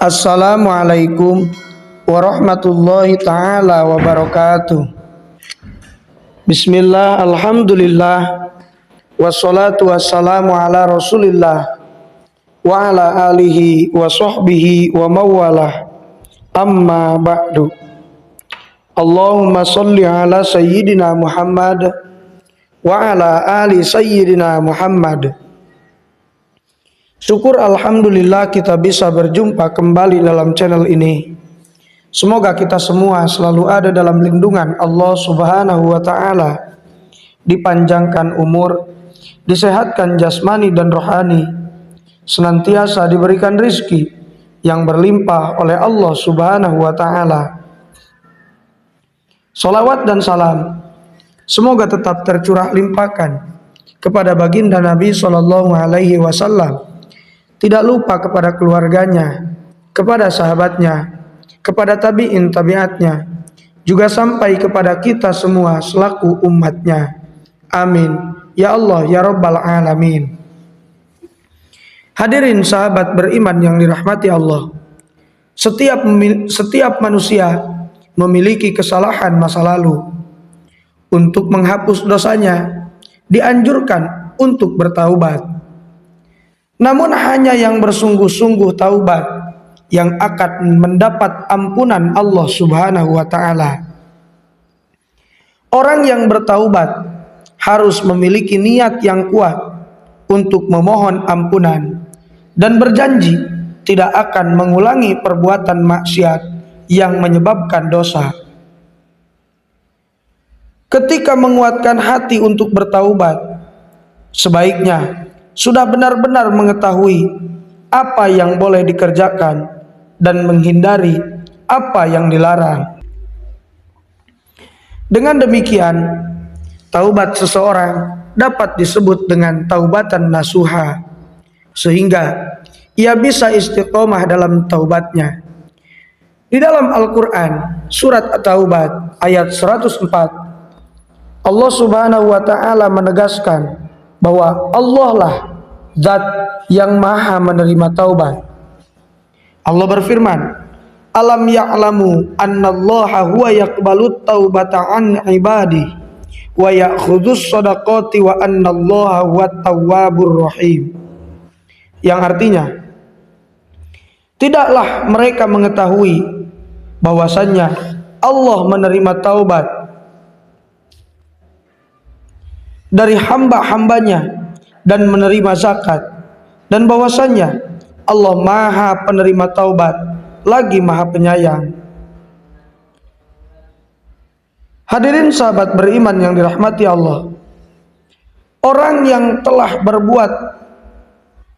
Assalamualaikum warahmatullahi ta'ala wabarakatuh. Bismillah, alhamdulillah, wassalatu wassalamu ala rasulillah wa ala alihi wa sahbihi wa mawalah. Amma ba'du. Allahumma salli ala sayyidina Muhammad wa ala ali sayyidina Muhammad. Syukur alhamdulillah kita bisa berjumpa kembali dalam channel ini. Semoga kita semua selalu ada dalam lindungan Allah Subhanahu wa taala, dipanjangkan umur, disehatkan jasmani dan rohani, senantiasa diberikan rizki yang berlimpah oleh Allah Subhanahu wa taala. Salawat dan salam semoga tetap tercurah limpahkan kepada baginda Nabi sallallahu alaihi wasallam, tidak lupa kepada keluarganya, kepada sahabatnya, kepada tabi'in tabi'atnya, juga sampai kepada kita semua selaku umatnya. Amin. Ya Allah, ya Rabbal Alamin. Hadirin sahabat beriman yang dirahmati Allah. Setiap manusia memiliki kesalahan masa lalu. Untuk menghapus dosanya, dianjurkan untuk bertaubat. Namun hanya yang bersungguh-sungguh taubat yang akan mendapat ampunan Allah Subhanahu wa taala. Orang yang bertaubat harus memiliki niat yang kuat untuk memohon ampunan dan berjanji tidak akan mengulangi perbuatan maksiat yang menyebabkan dosa. Ketika menguatkan hati untuk bertaubat, sebaiknya sudah benar-benar mengetahui apa yang boleh dikerjakan dan menghindari apa yang dilarang. Dengan demikian, taubat seseorang dapat disebut dengan taubatan nasuha, sehingga ia bisa istiqomah dalam taubatnya. Di dalam Al-Quran, surat At-Taubah ayat 104, Allah Subhanahu wa ta'ala menegaskan bahwa Allah lah zat yang maha menerima taubat. Allah berfirman, alam ya'lamu annallaha huwa yaqbalut taubata an ibadi wa ya'khudus shadaqati wa annallaha huwat tawwabur rahim. Yang artinya, tidaklah mereka mengetahui bahwasannya Allah menerima taubat dari hamba-hambanya dan menerima zakat, dan bahwasannya Allah maha penerima taubat lagi maha penyayang. Hadirin sahabat beriman yang dirahmati Allah, orang yang telah berbuat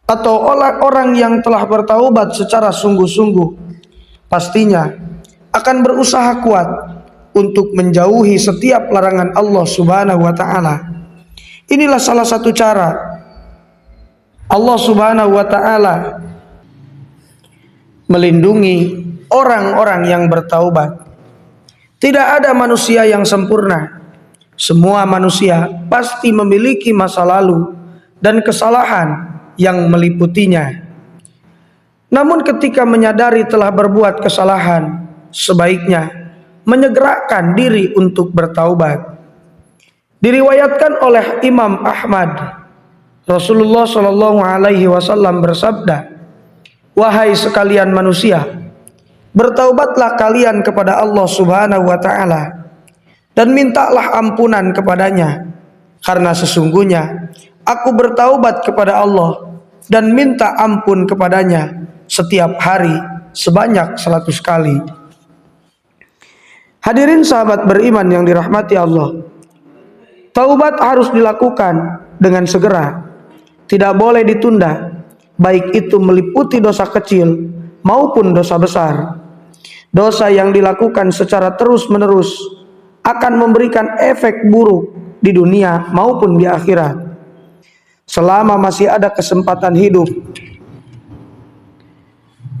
atau orang yang telah bertaubat secara sungguh-sungguh pastinya akan berusaha kuat untuk menjauhi setiap larangan Allah Subhanahu wa taala. Inilah salah satu cara Allah Subhanahu wa ta'ala melindungi orang-orang yang bertaubat. Tidak ada manusia yang sempurna. Semua manusia pasti memiliki masa lalu dan kesalahan yang meliputinya. Namun ketika menyadari telah berbuat kesalahan, sebaiknya menyegerakan diri untuk bertaubat. Diriwayatkan oleh Imam Ahmad, Rasulullah Shallallahu alaihi wasallam bersabda, wahai sekalian manusia, bertaubatlah kalian kepada Allah Subhanahu wa taala dan mintalah ampunan kepadanya, karena sesungguhnya aku bertaubat kepada Allah dan minta ampun kepadanya setiap hari sebanyak 100 kali. Hadirin sahabat beriman yang dirahmati Allah, taubat harus dilakukan dengan segera, tidak boleh ditunda, baik itu meliputi dosa kecil maupun dosa besar. Dosa yang dilakukan secara terus-menerus akan memberikan efek buruk di dunia maupun di akhirat. Selama masih ada kesempatan hidup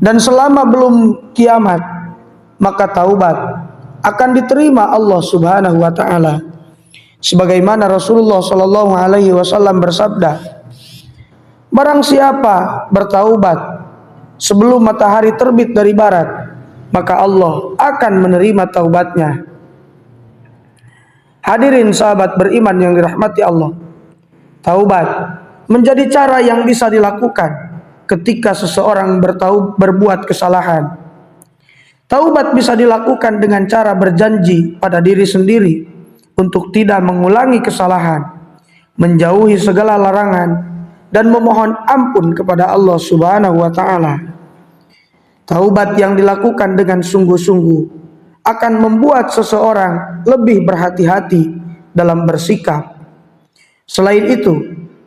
dan selama belum kiamat, maka taubat akan diterima Allah Subhanahu wa taala. Sebagaimana Rasulullah Shallallahu alaihi wasallam bersabda, barang siapa bertaubat sebelum matahari terbit dari barat, maka Allah akan menerima taubatnya. Hadirin sahabat beriman yang dirahmati Allah, taubat menjadi cara yang bisa dilakukan ketika seseorang berbuat kesalahan. Taubat bisa dilakukan dengan cara berjanji pada diri sendiri untuk tidak mengulangi kesalahan, menjauhi segala larangan, dan memohon ampun kepada Allah Subhanahu wa Ta'ala. Taubat yang dilakukan dengan sungguh-sungguh akan membuat seseorang lebih berhati-hati dalam bersikap. Selain itu,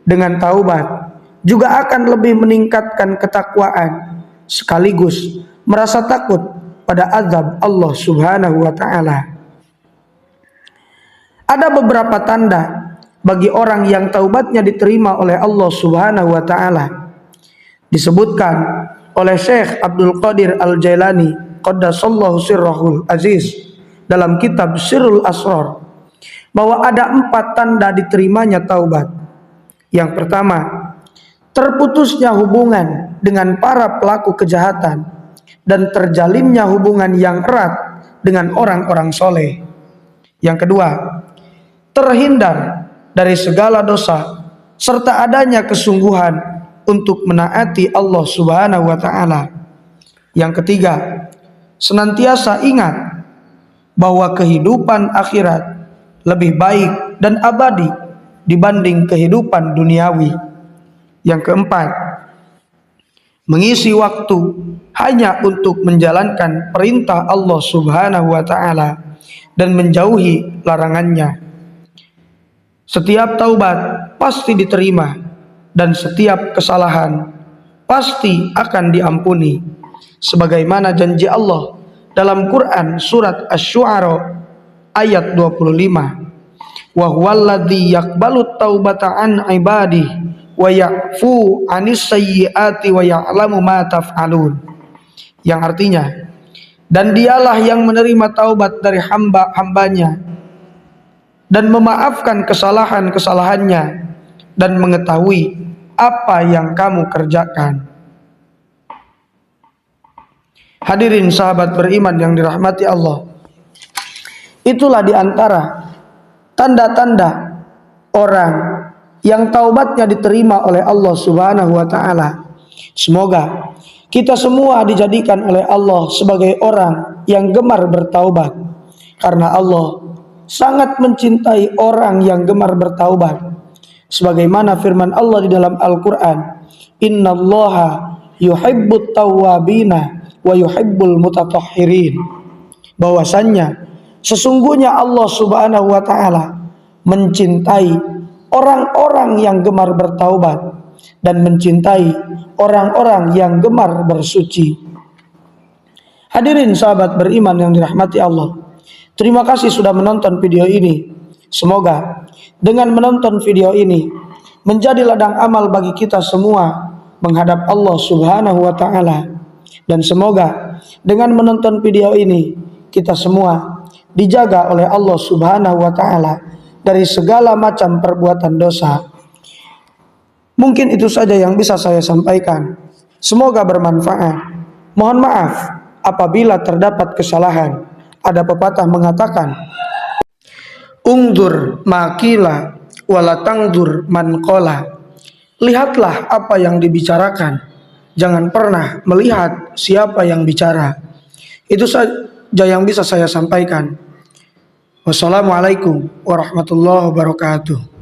dengan taubat juga akan lebih meningkatkan ketakwaan sekaligus merasa takut pada azab Allah Subhanahu wa Ta'ala. Ada beberapa tanda bagi orang yang taubatnya diterima oleh Allah Subhanahu wa Ta'ala. Disebutkan oleh Syekh Abdul Qadir Al-Jailani qaddasallahu sirrahul aziz dalam kitab Sirrul Asrar bahwa ada 4 tanda diterimanya taubat. Yang pertama, terputusnya hubungan dengan para pelaku kejahatan dan terjalinnya hubungan yang erat dengan orang-orang soleh. Yang kedua, terhindar dari segala dosa serta adanya kesungguhan untuk menaati Allah Subhanahu wa Ta'ala. Yang ketiga, senantiasa ingat bahwa kehidupan akhirat lebih baik dan abadi dibanding kehidupan duniawi. Yang keempat, mengisi waktu hanya untuk menjalankan perintah Allah Subhanahu wa Ta'ala dan menjauhi larangannya. Setiap taubat pasti diterima dan setiap kesalahan pasti akan diampuni, sebagaimana janji Allah dalam Quran surat Asy-Syu'ara ayat 25. Wa huwallazi yaqbalut taubata an ibadihi wa ya'fu 'anis sayyiati wa ya'lamu ma taf'alun. Yang artinya, dan dialah yang menerima taubat dari hamba-hambanya dan memaafkan kesalahan-kesalahannya dan mengetahui apa yang kamu kerjakan. Hadirin sahabat beriman yang dirahmati Allah, itulah diantara tanda-tanda orang yang taubatnya diterima oleh Allah Subhanahu wa Ta'ala. Semoga kita semua dijadikan oleh Allah sebagai orang yang gemar bertaubat, karena Allah sangat mencintai orang yang gemar bertaubat. Sebagaimana firman Allah di dalam Al-Quran, innallaha yuhibbut tawwabina wa yuhibbul mutatahhirin. Bahwasannya sesungguhnya Allah Subhanahu wa Ta'ala mencintai orang-orang yang gemar bertaubat dan mencintai orang-orang yang gemar bersuci. Hadirin sahabat beriman yang dirahmati Allah, terima kasih sudah menonton video ini. Semoga dengan menonton video ini menjadi ladang amal bagi kita semua menghadap Allah Subhanahu wa Ta'ala. Dan semoga dengan menonton video ini kita semua dijaga oleh Allah Subhanahu wa Ta'ala dari segala macam perbuatan dosa. Mungkin itu saja yang bisa saya sampaikan. Semoga bermanfaat. Mohon maaf apabila terdapat kesalahan. Ada pepatah mengatakan, ungdur makila walatangdur man qala. Lihatlah apa yang dibicarakan, jangan pernah melihat siapa yang bicara. Itu saja yang bisa saya sampaikan. Wassalamualaikum warahmatullahi wabarakatuh.